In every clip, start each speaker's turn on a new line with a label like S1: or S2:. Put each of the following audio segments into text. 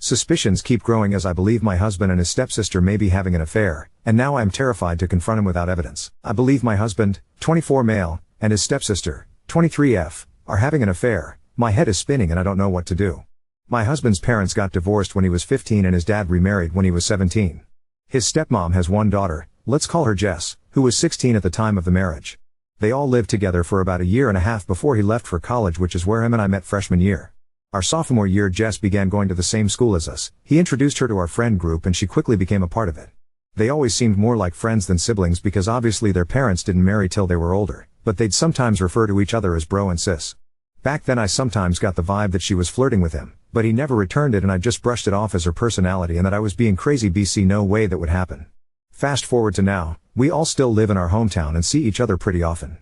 S1: Suspicions keep growing as I believe my husband and his stepsister may be having an affair, and now I am terrified to confront him without evidence. I believe my husband, 24 male, and his stepsister, 23F, are having an affair. My head is spinning and I don't know what to do. My husband's parents got divorced when he was 15 and his dad remarried when he was 17. His stepmom has one daughter, let's call her Jess, who was 16 at the time of the marriage. They all lived together for about a year and a half before he left for college, which is where him and I met freshman year. Our sophomore year Jess began going to the same school as us. He introduced her to our friend group and she quickly became a part of it. They always seemed more like friends than siblings because obviously their parents didn't marry till they were older, but they'd sometimes refer to each other as bro and sis. Back then I sometimes got the vibe that she was flirting with him, but he never returned it and I just brushed it off as her personality and that I was being crazy. BC, no way that would happen. Fast forward to now, we all still live in our hometown and see each other pretty often.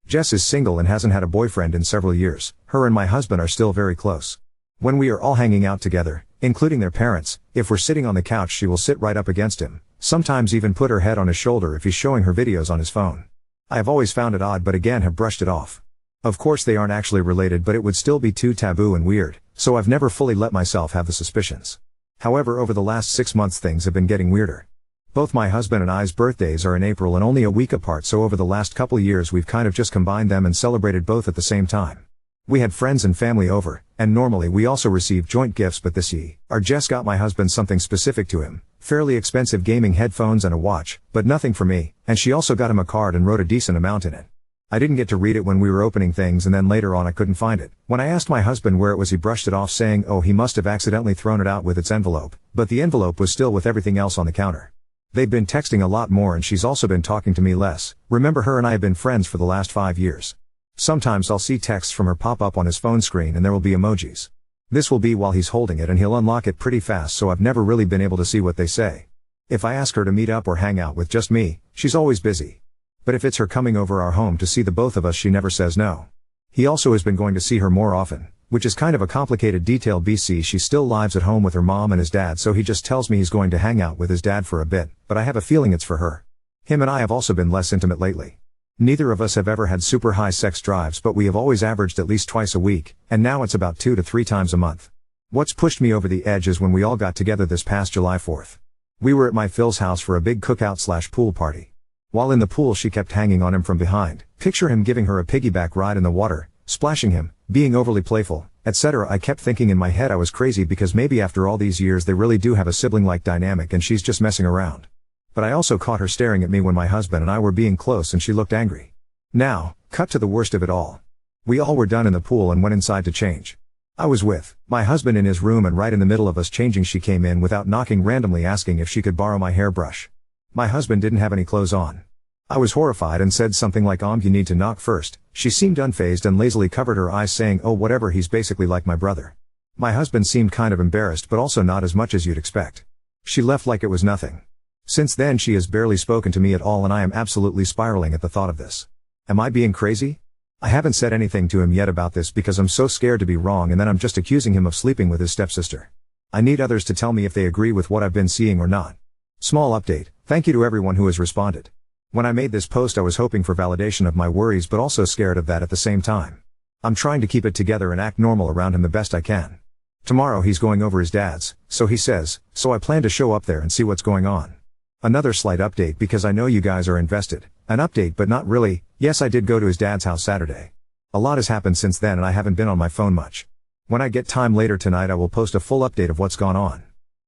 S1: Jess is single and hasn't had a boyfriend in several years. Her and my husband are still very close. When we are all hanging out together, including their parents, if we're sitting on the couch she will sit right up against him, sometimes even put her head on his shoulder if he's showing her videos on his phone. I have always found it odd but again have brushed it off. Of course they aren't actually related but it would still be too taboo and weird, so I've never fully let myself have the suspicions. However, over the last 6 months things have been getting weirder. Both my husband and I's birthdays are in April and only a week apart, so over the last couple years we've kind of just combined them and celebrated both at the same time. We had friends and family over, and normally we also receive joint gifts, but this year, Jess got my husband something specific to him, fairly expensive gaming headphones and a watch, but nothing for me, and she also got him a card and wrote a decent amount in it. I didn't get to read it when we were opening things and then later on I couldn't find it. When I asked my husband where it was he brushed it off saying oh he must have accidentally thrown it out with its envelope, but the envelope was still with everything else on the counter. They've been texting a lot more and she's also been talking to me less. Remember, her and I have been friends for the last 5 years. Sometimes I'll see texts from her pop up on his phone screen and there will be emojis. This will be while he's holding it and he'll unlock it pretty fast, so I've never really been able to see what they say. If I ask her to meet up or hang out with just me, she's always busy. But if it's her coming over our home to see the both of us, she never says no. He also has been going to see her more often, which is kind of a complicated detail. BC, she still lives at home with her mom and his dad, so he just tells me he's going to hang out with his dad for a bit, but I have a feeling it's for her. Him and I have also been less intimate lately. Neither of us have ever had super high sex drives, but we have always averaged at least twice a week, and now it's about 2 to 3 times a month. What's pushed me over the edge is when we all got together this past July 4th. We were at my Phil's house for a big cookout/pool party. While in the pool she kept hanging on him from behind. Picture him giving her a piggyback ride in the water, splashing him, being overly playful, etc. I kept thinking in my head I was crazy because maybe after all these years they really do have a sibling-like dynamic and she's just messing around. But I also caught her staring at me when my husband and I were being close and she looked angry. Now, cut to the worst of it all. We all were done in the pool and went inside to change. I was with my husband in his room, and right in the middle of us changing she came in without knocking, randomly asking if she could borrow my hairbrush. My husband didn't have any clothes on. I was horrified and said something like you need to knock first. She seemed unfazed and lazily covered her eyes saying oh whatever, he's basically like my brother. My husband seemed kind of embarrassed but also not as much as you'd expect. She left like it was nothing. Since then she has barely spoken to me at all and I am absolutely spiraling at the thought of this. Am I being crazy? I haven't said anything to him yet about this because I'm so scared to be wrong, and then I'm just accusing him of sleeping with his stepsister. I need others to tell me if they agree with what I've been seeing or not. Small update, thank you to everyone who has responded. When I made this post I was hoping for validation of my worries but also scared of that at the same time. I'm trying to keep it together and act normal around him the best I can. Tomorrow he's going over his dad's, so he says, so I plan to show up there and see what's going on. Another slight update because I know you guys are invested. An update but not really. Yes, I did go to his dad's house Saturday. A lot has happened since then and I haven't been on my phone much. When I get time later tonight I will post a full update of what's gone on.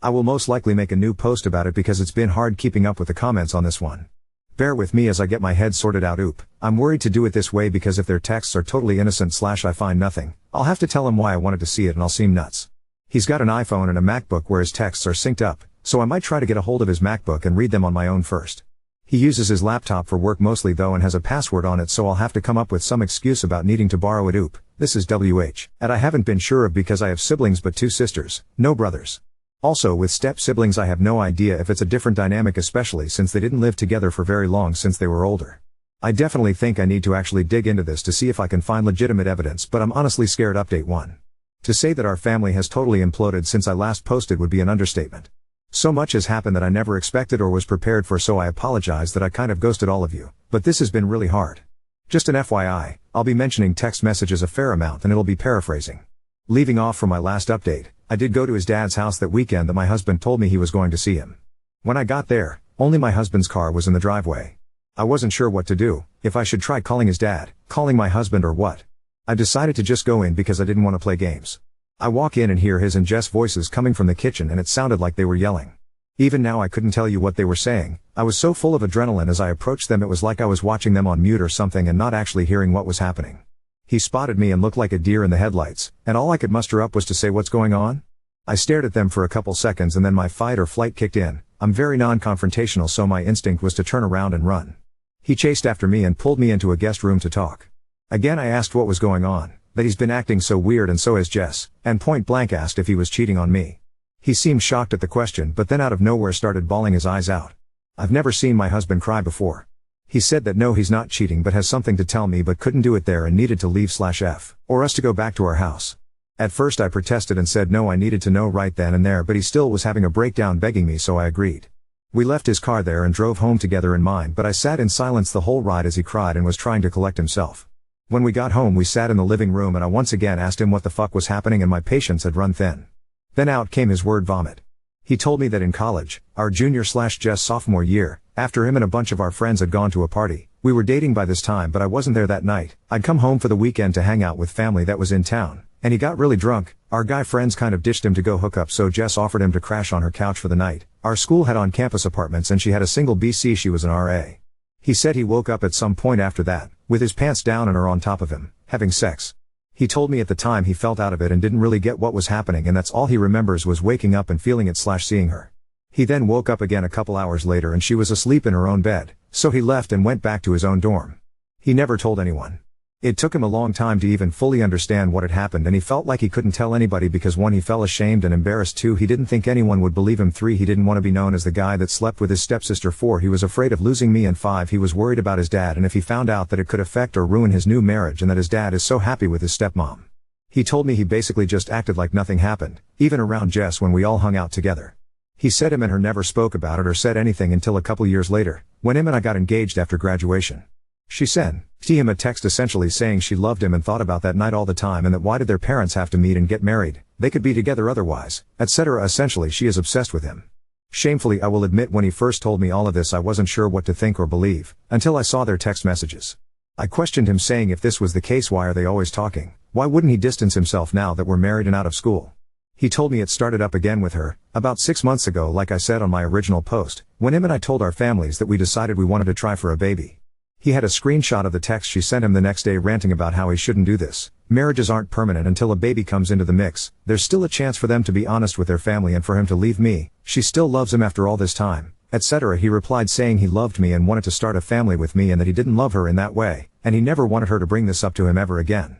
S1: I will most likely make a new post about it because it's been hard keeping up with the comments on this one. Bear with me as I get my head sorted out. I'm worried to do it this way because if their texts are totally innocent / I find nothing, I'll have to tell him why I wanted to see it and I'll seem nuts. He's got an iPhone and a MacBook where his texts are synced up, so I might try to get a hold of his MacBook and read them on my own first. He uses his laptop for work mostly though and has a password on it, so I'll have to come up with some excuse about needing to borrow it. This is WH. And I haven't been sure of because I have siblings but 2 sisters, no brothers. Also with step siblings I have no idea if it's a different dynamic, especially since they didn't live together for very long since they were older. I definitely think I need to actually dig into this to see if I can find legitimate evidence, but I'm honestly scared. Update 1. To say that our family has totally imploded since I last posted would be an understatement. So much has happened that I never expected or was prepared for, so I apologize that I kind of ghosted all of you, but this has been really hard. Just an FYI, I'll be mentioning text messages a fair amount and it'll be paraphrasing. Leaving off from my last update, I did go to his dad's house that weekend that my husband told me he was going to see him. When I got there, only my husband's car was in the driveway. I wasn't sure what to do, if I should try calling his dad, calling my husband or what. I decided to just go in because I didn't want to play games. I walk in and hear his and Jess' voices coming from the kitchen and it sounded like they were yelling. Even now I couldn't tell you what they were saying. I was so full of adrenaline as I approached them it was like I was watching them on mute or something and not actually hearing what was happening. He spotted me and looked like a deer in the headlights, and all I could muster up was to say, "What's going on?" I stared at them for a couple seconds and then my fight or flight kicked in. I'm very non-confrontational so my instinct was to turn around and run. He chased after me and pulled me into a guest room to talk. Again I asked what was going on, that he's been acting so weird and so has Jess, and point blank asked if he was cheating on me. He seemed shocked at the question but then out of nowhere started bawling his eyes out. I've never seen my husband cry before. He said that no he's not cheating but has something to tell me but couldn't do it there and needed to leave/f, or us to go back to our house. At first I protested and said no I needed to know right then and there but he still was having a breakdown begging me so I agreed. We left his car there and drove home together in mine but I sat in silence the whole ride as he cried and was trying to collect himself. When we got home we sat in the living room and I once again asked him what the fuck was happening and my patience had run thin. Then out came his word vomit. He told me that in college, our junior/Jess sophomore year, after him and a bunch of our friends had gone to a party, we were dating by this time but I wasn't there that night. I'd come home for the weekend to hang out with family that was in town, and he got really drunk. Our guy friends kind of ditched him to go hook up so Jess offered him to crash on her couch for the night. Our school had on-campus apartments and she had a single BC, she was an RA. He said he woke up at some point after that, with his pants down and her on top of him, having sex. He told me at the time he felt out of it and didn't really get what was happening and that's all he remembers was waking up and feeling it/seeing her. He then woke up again a couple hours later and she was asleep in her own bed, so he left and went back to his own dorm. He never told anyone. It took him a long time to even fully understand what had happened and he felt like he couldn't tell anybody because 1 he felt ashamed and embarrassed, 2 he didn't think anyone would believe him, 3 he didn't want to be known as the guy that slept with his stepsister, 4 he was afraid of losing me, and 5 he was worried about his dad and if he found out that it could affect or ruin his new marriage and that his dad is so happy with his stepmom. He told me he basically just acted like nothing happened, even around Jess when we all hung out together. He said him and her never spoke about it or said anything until a couple years later, when him and I got engaged after graduation. She sent him a text essentially saying she loved him and thought about that night all the time and that why did their parents have to meet and get married, they could be together otherwise, etc. Essentially she is obsessed with him. Shamefully I will admit when he first told me all of this I wasn't sure what to think or believe, until I saw their text messages. I questioned him saying if this was the case why are they always talking, why wouldn't he distance himself now that we're married and out of school? He told me it started up again with her, about 6 months ago like I said on my original post, when him and I told our families that we decided we wanted to try for a baby. He had a screenshot of the text she sent him the next day ranting about how he shouldn't do this. Marriages aren't permanent until a baby comes into the mix, there's still a chance for them to be honest with their family and for him to leave me, she still loves him after all this time, etc. He replied saying he loved me and wanted to start a family with me and that he didn't love her in that way, and he never wanted her to bring this up to him ever again.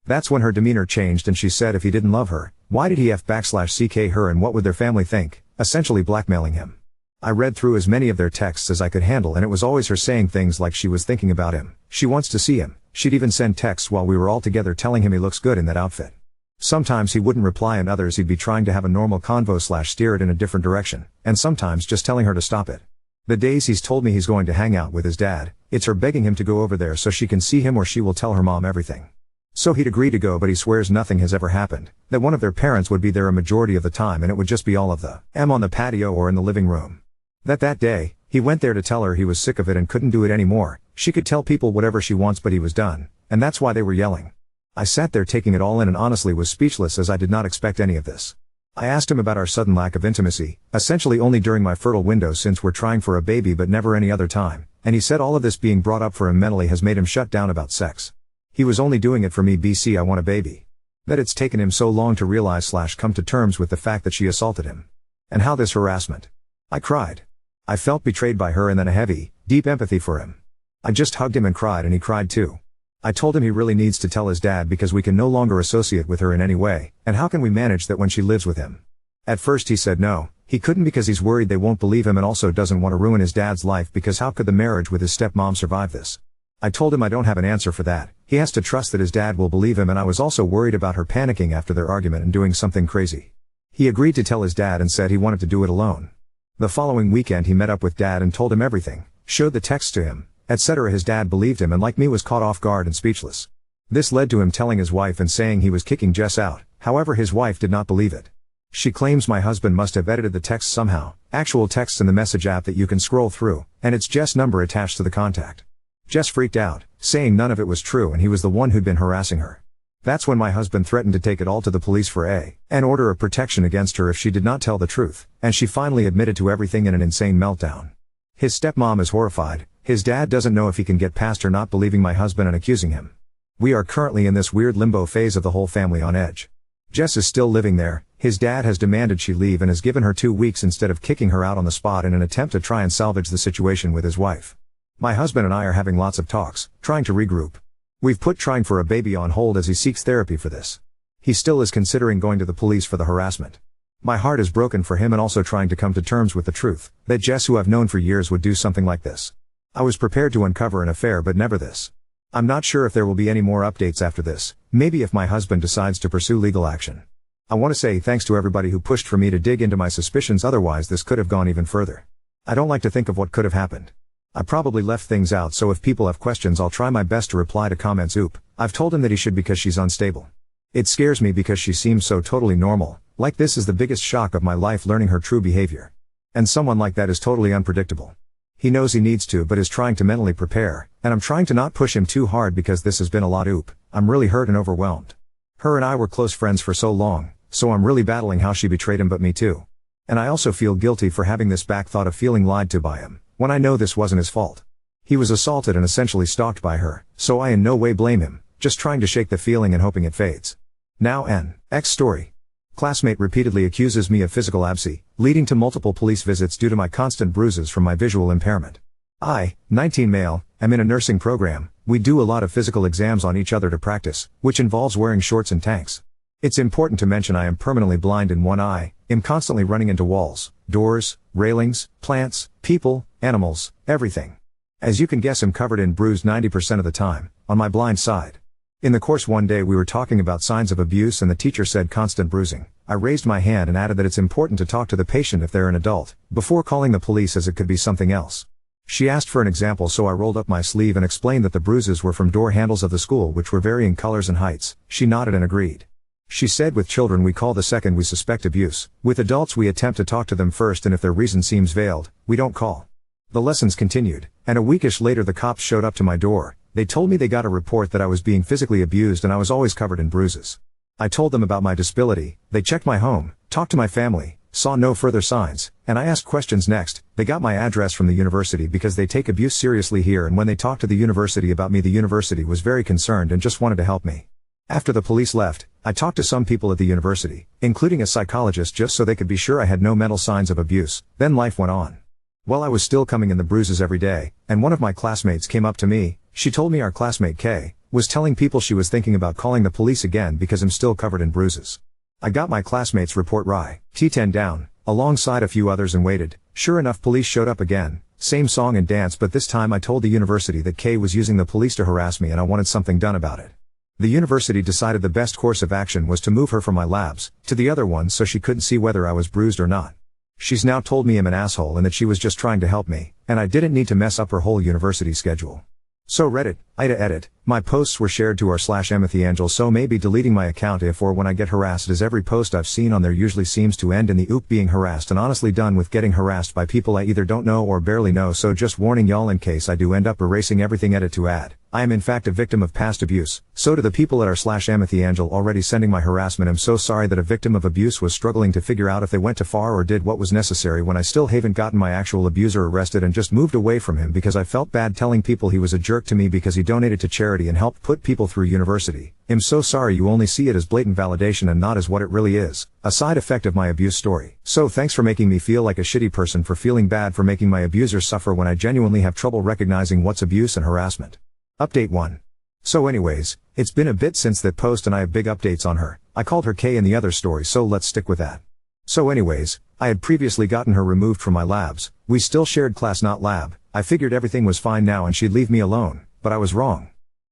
S1: That's when her demeanor changed and she said if he didn't love her, why did he f/ck her and what would their family think, essentially blackmailing him. I read through as many of their texts as I could handle and it was always her saying things like she was thinking about him, she wants to see him, she'd even send texts while we were all together telling him he looks good in that outfit. Sometimes he wouldn't reply and others he'd be trying to have a normal convo/steer it in a different direction, and sometimes just telling her to stop it. The days he's told me he's going to hang out with his dad, it's her begging him to go over there so she can see him or she will tell her mom everything. So he'd agree to go but he swears nothing has ever happened, that one of their parents would be there a majority of the time and it would just be all of them on the patio or in the living room. That day, he went there to tell her he was sick of it and couldn't do it anymore, she could tell people whatever she wants but he was done, and that's why they were yelling. I sat there taking it all in and honestly was speechless as I did not expect any of this. I asked him about our sudden lack of intimacy, essentially only during my fertile window since we're trying for a baby but never any other time, and he said all of this being brought up for him mentally has made him shut down about sex. He was only doing it for me BC I want a baby. That it's taken him so long to realize/come to terms with the fact that she assaulted him. And how this harassment. I cried. I felt betrayed by her and then a heavy, deep empathy for him. I just hugged him and cried and he cried too. I told him he really needs to tell his dad because we can no longer associate with her in any way, and how can we manage that when she lives with him? At first he said no, he couldn't because he's worried they won't believe him and also doesn't want to ruin his dad's life because how could the marriage with his stepmom survive this? I told him I don't have an answer for that, he has to trust that his dad will believe him and I was also worried about her panicking after their argument and doing something crazy. He agreed to tell his dad and said he wanted to do it alone. The following weekend he met up with dad and told him everything, showed the text to him, etc. His dad believed him and like me was caught off guard and speechless. This led to him telling his wife and saying he was kicking Jess out, however his wife did not believe it. She claims my husband must have edited the text somehow, actual texts in the message app that you can scroll through, and it's Jess' number attached to the contact. Jess freaked out, saying none of it was true and he was the one who'd been harassing her. That's when my husband threatened to take it all to the police for an order of protection against her if she did not tell the truth, and she finally admitted to everything in an insane meltdown. His stepmom is horrified, his dad doesn't know if he can get past her not believing my husband and accusing him. We are currently in this weird limbo phase of the whole family on edge. Jess is still living there, his dad has demanded she leave and has given her 2 weeks instead of kicking her out on the spot in an attempt to try and salvage the situation with his wife. My husband and I are having lots of talks, trying to regroup. We've put trying for a baby on hold as he seeks therapy for this. He still is considering going to the police for the harassment. My heart is broken for him and also trying to come to terms with the truth, that Jess, who I've known for years, would do something like this. I was prepared to uncover an affair but never this. I'm not sure if there will be any more updates after this, maybe if my husband decides to pursue legal action. I want to say thanks to everybody who pushed for me to dig into my suspicions, otherwise this could have gone even further. I don't like to think of what could have happened. I probably left things out, so if people have questions I'll try my best to reply to comments. I've told him that he should because she's unstable. It scares me because she seems so totally normal, like this is the biggest shock of my life, learning her true behavior. And someone like that is totally unpredictable. He knows he needs to but is trying to mentally prepare, and I'm trying to not push him too hard because this has been a lot. I'm really hurt and overwhelmed. Her and I were close friends for so long, so I'm really battling how she betrayed him, but me too. And I also feel guilty for having this back thought of feeling lied to by him, when I know this wasn't his fault. He was assaulted and essentially stalked by her, so I in no way blame him, just trying to shake the feeling and hoping it fades. Now an X story. Classmate repeatedly accuses me of physical abscess, leading to multiple police visits due to my constant bruises from my visual impairment. I, 19 male, am in a nursing program. We do a lot of physical exams on each other to practice, which involves wearing shorts and tanks. It's important to mention I am permanently blind in one eye, am constantly running into walls, doors, railings, plants, people, animals, everything. As you can guess, I'm covered in bruise 90% of the time, on my blind side. In the course one day we were talking about signs of abuse and the teacher said constant bruising. I raised my hand and added that it's important to talk to the patient if they're an adult, before calling the police, as it could be something else. She asked for an example, so I rolled up my sleeve and explained that the bruises were from door handles of the school, which were varying colors and heights. She nodded and agreed. She said with children we call the second we suspect abuse. With adults we attempt to talk to them first, and if their reason seems veiled, we don't call. The lessons continued, and a weekish later the cops showed up to my door. They told me they got a report that I was being physically abused and I was always covered in bruises. I told them about my disability, they checked my home, talked to my family, saw no further signs, and I asked questions next. They got my address from the university because they take abuse seriously here, and when they talked to the university about me, the university was very concerned and just wanted to help me. After the police left, I talked to some people at the university, including a psychologist, just so they could be sure I had no mental signs of abuse. Then life went on. Well, I was still coming in the bruises every day, and one of my classmates came up to me. She told me our classmate Kay was telling people she was thinking about calling the police again because I'm still covered in bruises. I got my classmate's report right, T10 down, alongside a few others, and waited. Sure enough, police showed up again, same song and dance, but this time I told the university that Kay was using the police to harass me and I wanted something done about it. The university decided the best course of action was to move her from my labs to the other ones so she couldn't see whether I was bruised or not. She's now told me I'm an asshole and that she was just trying to help me, and I didn't need to mess up her whole university schedule. So Reddit, Ida edit, my posts were shared to r/EmpathyAngel, so maybe deleting my account if or when I get harassed, as every post I've seen on there usually seems to end in the oop being harassed, and honestly done with getting harassed by people I either don't know or barely know, so just warning y'all in case I do end up erasing everything. Edit to add, I am in fact a victim of past abuse, so to the people at r/EmpathyAngel already sending my harassment, I'm so sorry that a victim of abuse was struggling to figure out if they went too far or did what was necessary when I still haven't gotten my actual abuser arrested and just moved away from him because I felt bad telling people he was a jerk to me because he donated to charity and helped put people through university. I'm so sorry you only see it as blatant validation and not as what it really is, a side effect of my abuse story. So thanks for making me feel like a shitty person for feeling bad for making my abuser suffer when I genuinely have trouble recognizing what's abuse and harassment. Update 1. So anyways, it's been a bit since that post and I have big updates on her. I called her Kay in the other story, so let's stick with that. So anyways, I had previously gotten her removed from my labs. We still shared class, not lab. I figured everything was fine now and she'd leave me alone, but I was wrong.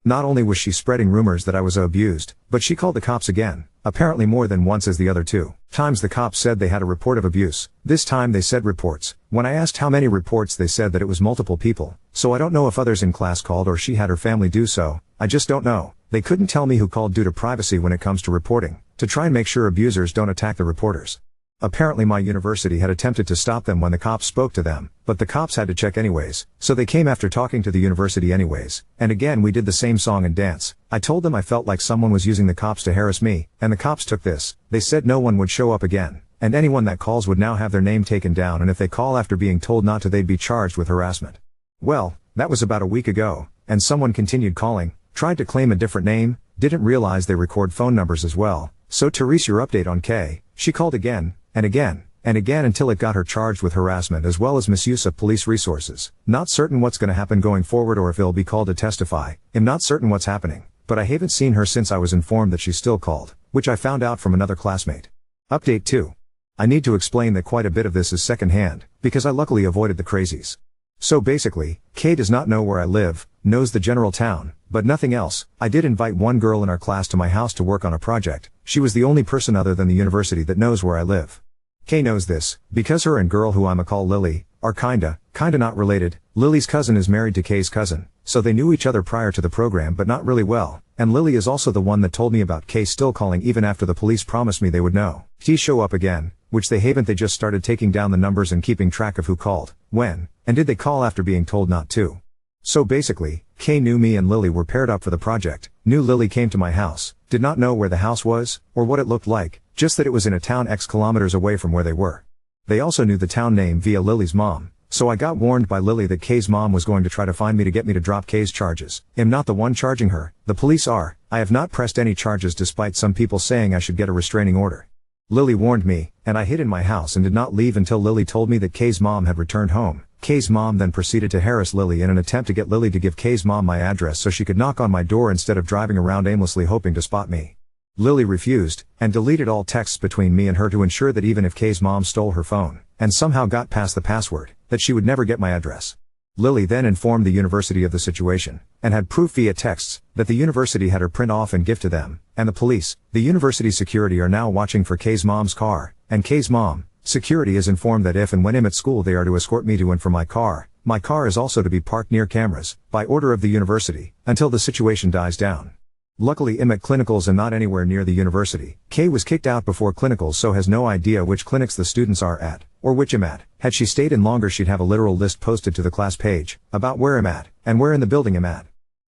S1: Not only was she spreading rumors that I was abused, but she called the cops again, apparently more than once as the other 2 times the cops said they had a report of abuse. This time they said reports. When I asked how many reports, they said that it was multiple people, so I don't know if others in class called or she had her family do so. I just don't know. They couldn't tell me who called due to privacy when it comes to reporting, to try and make sure abusers don't attack the reporters. Apparently my university had attempted to stop them when the cops spoke to them, but the cops had to check anyways, so they came after talking to the university anyways, and again we did the same song and dance. I told them I felt like someone was using the cops to harass me, and the cops took this. They said no one would show up again, and anyone that calls would now have their name taken down, and if they call after being told not to they'd be charged with harassment. Well, that was about a week ago, and someone continued calling, tried to claim a different name, didn't realize they record phone numbers as well. So Therese, your update on K. She called again, and again, and again until it got her charged with harassment as well as misuse of police resources. Not certain what's gonna happen going forward or if he'll be called to testify. I'm not certain what's happening, but I haven't seen her since I was informed that she's still called, which I found out from another classmate. Update 2. I need to explain that quite a bit of this is secondhand, because I luckily avoided the crazies. So basically, Kay does not know where I live, knows the general town, but nothing else. I did invite one girl in our class to my house to work on a project. She was the only person other than the university that knows where I live. Kay knows this, because her and girl who I'ma call Lily, are kinda not related. Lily's cousin is married to Kay's cousin, so they knew each other prior to the program but not really well, and Lily is also the one that told me about Kay still calling even after the police promised me they would know. He show up again, which they haven't. They just started taking down the numbers and keeping track of who called, when, and did they call after being told not to. So basically, Kay knew me and Lily were paired up for the project, knew Lily came to my house, did not know where the house was, or what it looked like, just that it was in a town X kilometers away from where they were. They also knew the town name via Lily's mom, so I got warned by Lily that Kay's mom was going to try to find me to get me to drop Kay's charges. I'm not the one charging her, the police are. I have not pressed any charges despite some people saying I should get a restraining order. Lily warned me, and I hid in my house and did not leave until Lily told me that Kay's mom had returned home. Kay's mom then proceeded to harass Lily in an attempt to get Lily to give Kay's mom my address so she could knock on my door instead of driving around aimlessly hoping to spot me. Lily refused, and deleted all texts between me and her to ensure that even if Kay's mom stole her phone, and somehow got past the password, that she would never get my address. Lily then informed the university of the situation, and had proof via texts, that the university had her print off and give to them, and the police, the university security are now watching for Kay's mom's car, and Kay's mom, security is informed that if and when I'm at school they are to escort me to and from my car. My car is also to be parked near cameras, by order of the university, until the situation dies down. Luckily I'm at clinicals and not anywhere near the university. Kay was kicked out before clinicals so has no idea which clinics the students are at, or which I'm at. Had she stayed in longer she'd have a literal list posted to the class page, about where I'm at, and where in the building I'm at.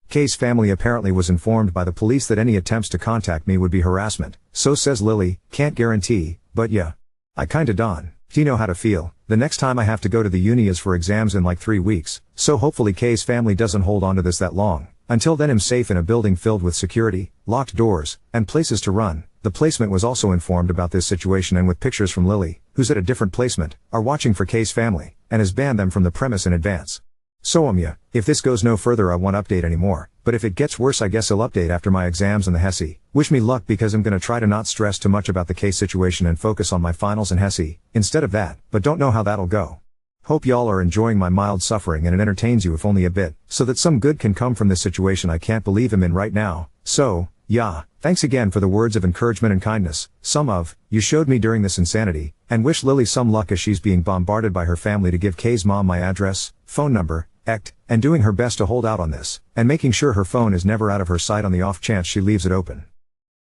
S1: Kay's family apparently was informed by the police that any attempts to contact me would be harassment, so says Lily, can't guarantee, but yeah. I kinda don't know how to feel. The next time I have to go to the uni is for exams in like 3 weeks, so hopefully Kay's family doesn't hold on to this that long. Until then I'm safe in a building filled with security, locked doors, and places to run. The placement was also informed about this situation and with pictures from Lily, who's at a different placement, are watching for Kay's family, and has banned them from the premise in advance. So if this goes no further I won't update anymore, but if it gets worse I guess I'll update after my exams and the HESI. Wish me luck because I'm gonna try to not stress too much about the case situation and focus on my finals and HESI, instead of that, but don't know how that'll go. Hope y'all are enjoying my mild suffering and it entertains you if only a bit, so that some good can come from this situation I can't believe I'm in right now. So, yeah, thanks again for the words of encouragement and kindness, some of you showed me during this insanity, and wish Lily some luck as she's being bombarded by her family to give Kay's mom my address, phone number, and doing her best to hold out on this, and making sure her phone is never out of her sight on the off chance she leaves it open.